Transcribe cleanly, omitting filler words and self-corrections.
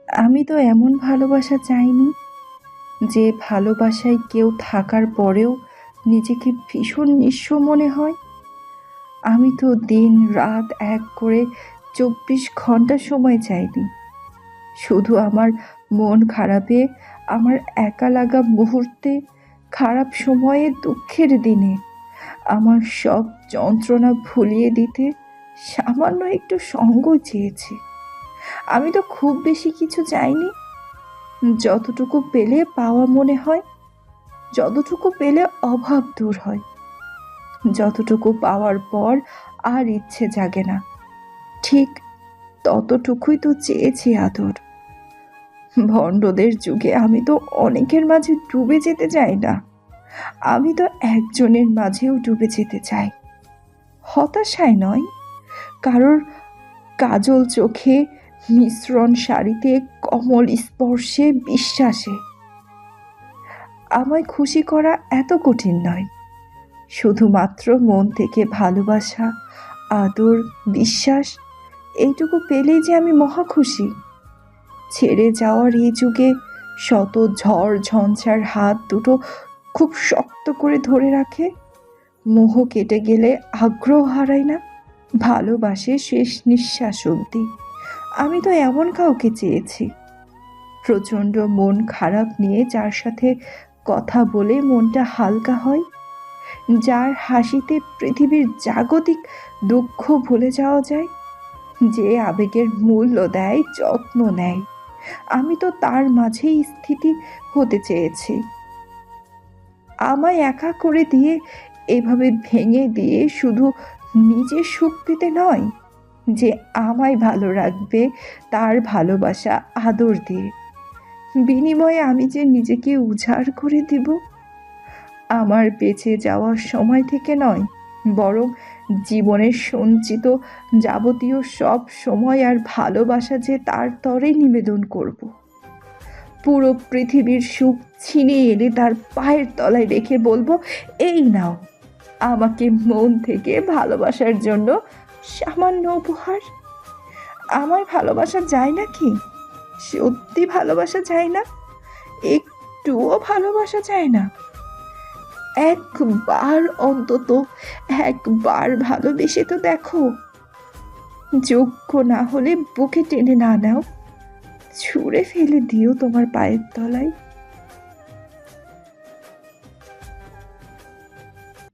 আমি তো এমন ভালোবাসা চাইনি যে ভালোবাসায় কেউ থাকার পরেও নিজেকে ভীষণ নিঃস্ব মনে হয়। আমি তো দিন রাত এক করে 24 ঘন্টা সময় চাইনি। শুধু আমার মন খারাপে, আমার একা লাগা মুহূর্তে, খারাপ সময়ে, দুঃখের দিনে আমার সব যন্ত্রণা ভুলিয়ে দিতে সামান্য একটু সঙ্গ চেয়েছি। আমি তো খুব বেশি কিছু চাইনি। যতটুকু পেলে পাওয়া মনে হয়, যতটুকু পেলে অভাব দূর হয়, যতটুকু পাওয়ার পর আর ইচ্ছে জাগে না, ঠিক ততটুকুই তো চেয়েছি আদর। ভণ্ডদের যুগে আমি তো অনেকের মাঝে ডুবে যেতে চাই না, আমি তো একজনের মাঝেও ডুবে যেতে চাই। হতাশায় নয়, কারোর কাজল চোখে, মিশ্রণ শাড়িতে, কমল স্পর্শে, বিশ্বাসে। আমায় খুশি করা এত কঠিন নয়। শুধুমাত্র মন থেকে ভালোবাসা, আদর, বিশ্বাস, এইটুকু পেলেই যে আমি মহা খুশি। ছেড়ে যাওয়ার এই যুগে শত ঝড় ঝঞ্ঝার হাত দুটো খুব শক্ত করে ধরে রাখে। মোহ কেটে গেলে আগ্রহ হারায় না, ভালোবাসে শেষ নিঃশ্বাস অবধি। আমি তো এমন কাউকে চেয়েছি, প্রচণ্ড মন খারাপ নিয়ে যার সাথে কথা বলে মনটা হালকা হয়, যার হাসিতে পৃথিবীর জাগতিক দুঃখ ভুলে যাওয়া যায়, যে আবেগের মূল্য দেয়, যত্ন নেয়। আমি তো তার মাঝেই স্থিতি হতে চেয়েছি। আমায় একা করে দিয়ে, এভাবে ভেঙে দিয়ে শুধু নিজের সুখ পেতে নয়, যে আমায় ভালো রাখবে তার ভালোবাসা, আদর দিয়ে। বিনিময়ে আমি যে নিজেকে উজাড় করে দিব, আমার বেঁচে যাওয়ার সময় থেকে নয়, বরং জীবনের সঞ্চিত যাবতীয় সব সময় আর ভালোবাসা যে তার তরে নিবেদন করব। পুরো পৃথিবীর সুখ ছিনিয়ে এনে তার পায়ের তলায় রেখে বলবো, এই নাও আমাকে মন থেকে ভালোবাসার জন্য সামান্য উপহার। আমার ভালোবাসা যায় নাকি? সত্যি ভালোবাসা যায় না? একটুও ভালোবাসা যায় না? একবার অন্তত, একবার ভালোবেসে তো দেখো। যোগ্য না হলে বুকে টেনে না নাও, ছুঁড়ে ফেলে দিও তোমার পায়ের তলায়।